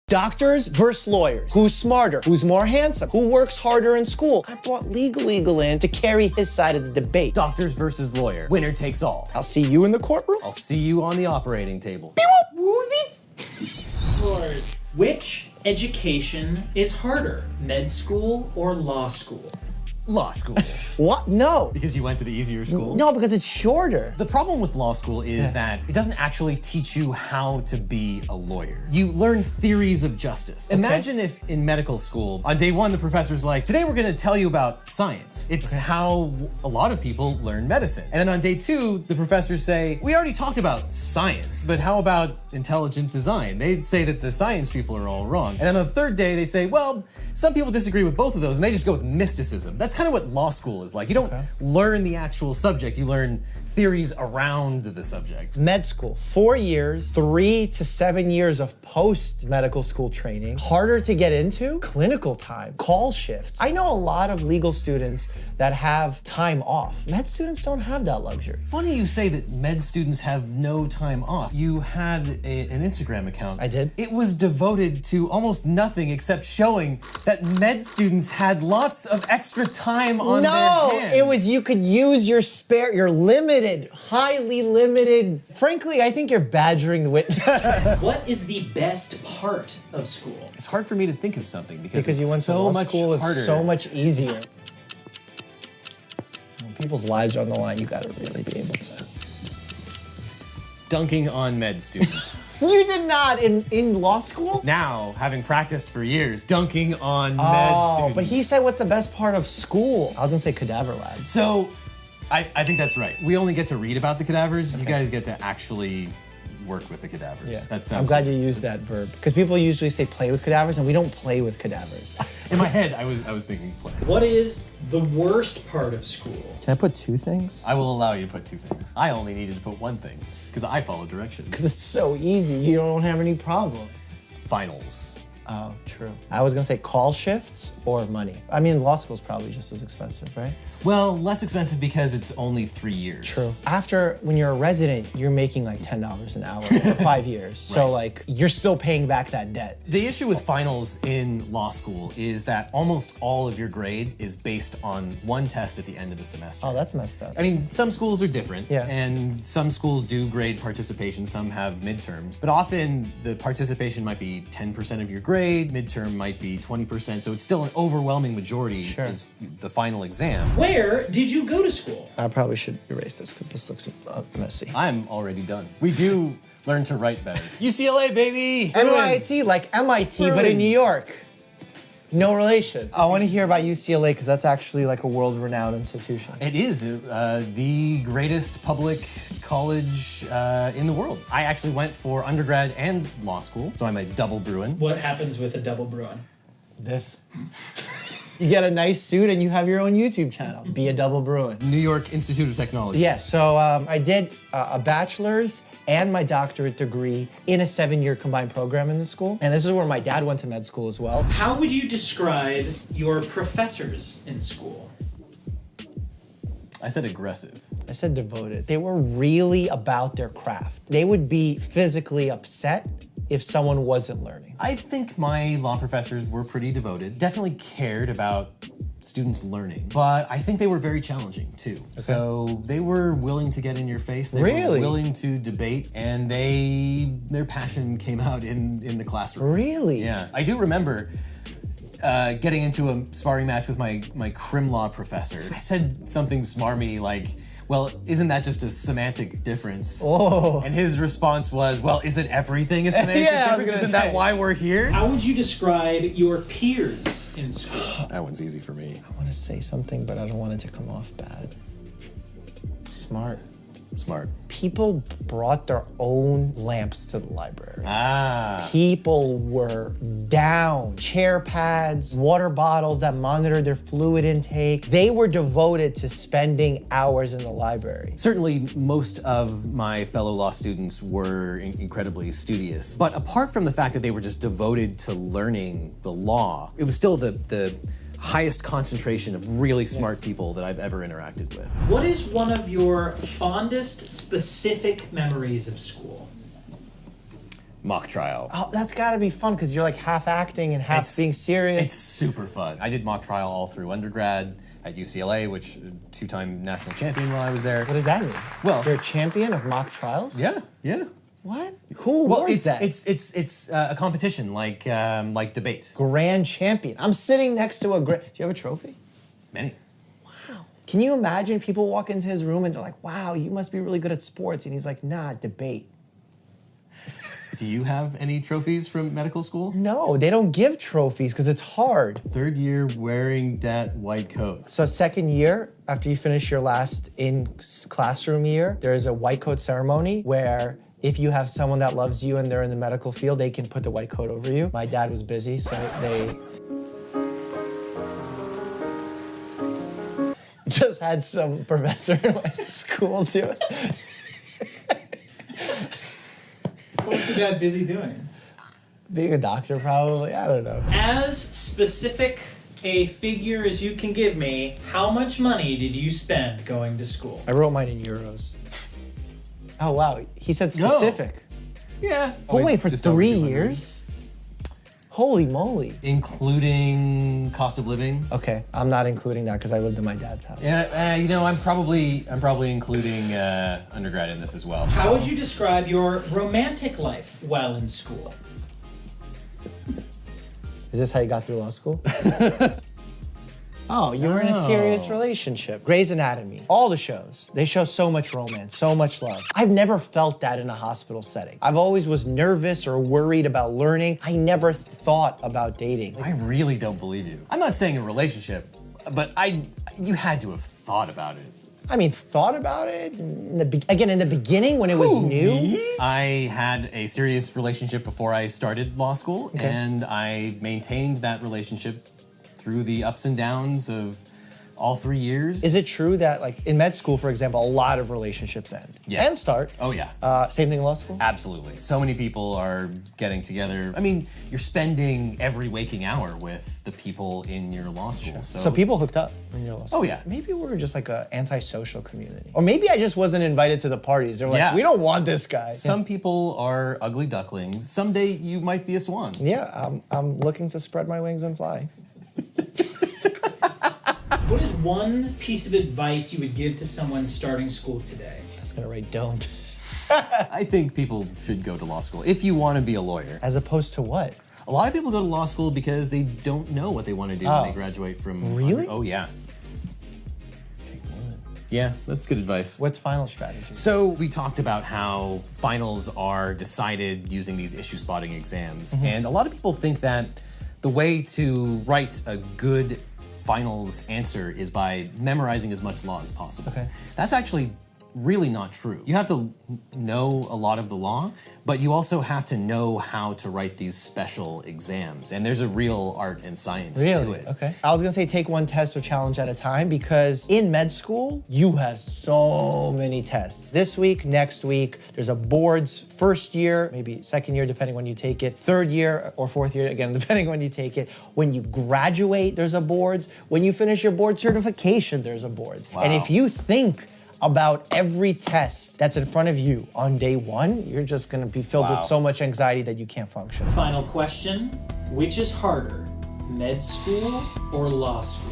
Doctors versus lawyers. Who's smarter? Who's more handsome? Who works harder in school? I brought Legal in to carry his side of the debate. Doctors versus lawyer. Winner takes all. I'll see you in the courtroom. I'll see you on the operating table. Lord. Which education is harder, med school or law school? Law school. What? No. Because you went to the easier school? No, because it's shorter. The problem with law school is that it doesn't actually teach you how to be a lawyer. You learn theories of justice. Imagine if in medical school, on day one, the professor's like, today we're gonna tell you about science. It's how a lot of people learn medicine. And then on day two, the professors say, we already talked about science, but how about intelligent design? They'd say that the science people are all wrong. And then on the third day, they say, well, some people disagree with both of those, and they just go with mysticism. That's kind of what law school is like. You don't learn the actual subject, you learn theories around the subject. Med school, 4 years, 3 to 7 years of post-medical school training. Harder to get into, clinical time, call shifts. I know a lot of legal students that have time off. Med students don't have that luxury. Funny you say that med students have no time off. You had an Instagram account. I did. It was devoted to almost nothing except showing that med students had lots of extra time on their hands. No, it was you could use your your limited, highly limited. Frankly, I think you're badgering the witness. What is the best part of school? It's hard for me to think of something because you it's went to so law much school, harder. it's so much easier. When people's lives are on the line, you gotta really be able to. Dunking on med students. You did not in law school? Now, having practiced for years, dunking on med students. But he said what's the best part of school? I was gonna say cadaver lab. So, I think that's right. We only get to read about the cadavers. You guys get to actually work with the cadavers. Yeah. That sounds I'm glad you used that verb. Because people usually say play with cadavers, and we don't play with cadavers. In my head, I was thinking play. What is the worst part of school? Can I put 2 things? I will allow you to put 2 things. I only needed to put 1 thing, because I follow directions. Because it's so easy, you don't have any problem. Finals. Oh, true. I was gonna say call shifts or money. I mean, law school's probably just as expensive, right? Well, less expensive because it's only 3 years. True. After, when you're a resident, you're making like $10 an hour for 5 years. So like, you're still paying back that debt. The issue with finals in law school is that almost all of your grade is based on 1 test at the end of the semester. Oh, that's messed up. I mean, some schools are different, Yeah. and some schools do grade participation, some have midterms, but often the participation might be 10% of your grade, midterm might be 20%, so it's still an overwhelming majority is the final exam. Where did you go to school? I probably should erase this because this looks messy. I'm already done. We do learn to write better. UCLA, baby! MIT, like MIT, but in New York. No relation. I want to hear about UCLA because that's actually like a world-renowned institution. It is the greatest public college in the world. I actually went for undergrad and law school, so I'm a double Bruin. What happens with a double Bruin? This. You get a nice suit and you have your own YouTube channel. Be a double Bruin. New York Institute of Technology. Yeah, so I did a bachelor's and my doctorate degree in a 7-year combined program in the school. And this is where my dad went to med school as well. How would you describe your professors in school? I said aggressive. I said devoted. They were really about their craft. They would be physically upset if someone wasn't learning. I think my law professors were pretty devoted, definitely cared about students learning, but I think they were very challenging too. Okay. So they were willing to get in your face, they were willing to debate, and their passion came out in the classroom. Really? Yeah, I do remember getting into a sparring match with my crim law professor. I said something smarmy like, well, isn't that just a semantic difference? Oh. And his response was, well, isn't everything a semantic difference? Isn't that why we're here? How would you describe your peers in school? That one's easy for me. I want to say something, but I don't want it to come off bad. Smart. Smart. People brought their own lamps to the library. Ah. People were down. Chair pads, water bottles that monitored their fluid intake. They were devoted to spending hours in the library. Certainly, most of my fellow law students were incredibly studious. But apart from the fact that they were just devoted to learning the law, it was still the highest concentration of really smart people that I've ever interacted with. What is one of your fondest specific memories of school? mock trial. Oh, that's gotta be fun because you're like half acting and half being serious. It's super fun. I did mock trial all through undergrad at UCLA, which two-time national champion while I was there. What does that mean? Well, you're a champion of mock trials? Yeah, yeah. What? Who awards that? It's a competition like debate. Grand champion. I'm sitting next to a grand. Do you have a trophy? Many. Wow. Can you imagine people walk into his room and they're like, "Wow, you must be really good at sports," and he's like, "Nah, debate." Do you have any trophies from medical school? No, they don't give trophies because it's hard. Third year wearing that white coat. So second year, after you finish your last in-classroom year, there's a white coat ceremony where if you have someone that loves you and they're in the medical field, they can put the white coat over you. My dad was busy, so they just had some professor in my school do it. What was your dad busy doing? Being a doctor, probably. I don't know. As specific a figure as you can give me, how much money did you spend going to school? I wrote mine in euros. Oh, wow. He said specific. Yeah. Oh, wait, for just over 3 200. years? Holy moly. Including cost of living. Okay, I'm not including that because I lived in my dad's house. Yeah, you know, I'm probably including undergrad in this as well. How would you describe your romantic life while in school? Is this how you got through law school? Oh, you were in a serious relationship. Grey's Anatomy, all the shows, they show so much romance, so much love. I've never felt that in a hospital setting. I've always was nervous or worried about learning. I never thought about dating. I really don't believe you. I'm not saying a relationship, but you had to have thought about it. I mean, thought about it, in the beginning when it was new. Me? I had a serious relationship before I started law school, and I maintained that relationship through the ups and downs of all 3 years. Is it true that, like, in med school, for example, a lot of relationships end? Yes. And start. Oh, yeah. Same thing in law school? Absolutely. So many people are getting together. I mean, you're spending every waking hour with the people in your law school. So people hooked up in your law school? Oh, yeah. Maybe we're just like an antisocial community. Or maybe I just wasn't invited to the parties. They're like, Yeah. we don't want this guy. Some people are ugly ducklings. Someday you might be a swan. Yeah, I'm looking to spread my wings and fly. What is one piece of advice you would give to someone starting school today? I was gonna write don't. I think people should go to law school if you want to be a lawyer. As opposed to what? A lot of people go to law school because they don't know what they want to do when they graduate from... Really? Oh, yeah. Yeah, that's good advice. What's final strategy? So we talked about how finals are decided using these issue spotting exams. And a lot of people think that the way to write a good finals answer is by memorizing as much law as possible. Okay. That's actually really not true. You have to know a lot of the law, but you also have to know how to write these special exams. And there's a real art and science to it. Okay. I was gonna say take one test or challenge at a time because in med school, you have so many tests. This week, next week, there's a boards first year, maybe second year, depending when you take it, third year or fourth year, again, depending when you take it. When you graduate, there's a boards. When you finish your board certification, there's a boards. Wow. And if you think about every test that's in front of you on day one, you're just gonna be filled with so much anxiety that you can't function. Final question, which is harder, med school or law school?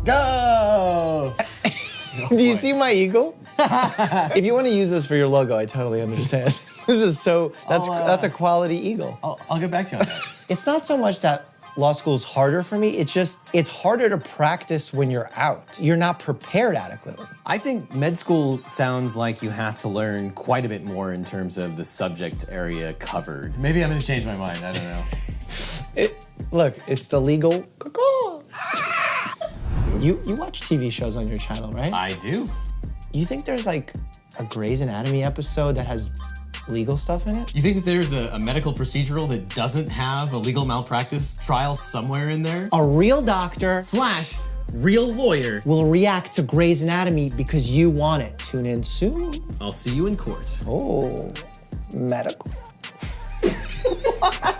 Go! Do you see my eagle? If you want to use this for your logo, I totally understand. This is so, that's a quality eagle. I'll get back to you on that. It's not so much that law school is harder for me, it's just, it's harder to practice when you're out. You're not prepared adequately. I think med school sounds like you have to learn quite a bit more in terms of the subject area covered. Maybe I'm gonna change my mind, I don't know. Look, it's the legal. You watch TV shows on your channel, right? I do. You think there's like a Grey's Anatomy episode that has legal stuff in it? You think that there's a medical procedural that doesn't have a legal malpractice trial somewhere in there? A real doctor / real lawyer will react to Grey's Anatomy because you want it. Tune in soon. I'll see you in court. Oh, medical. What?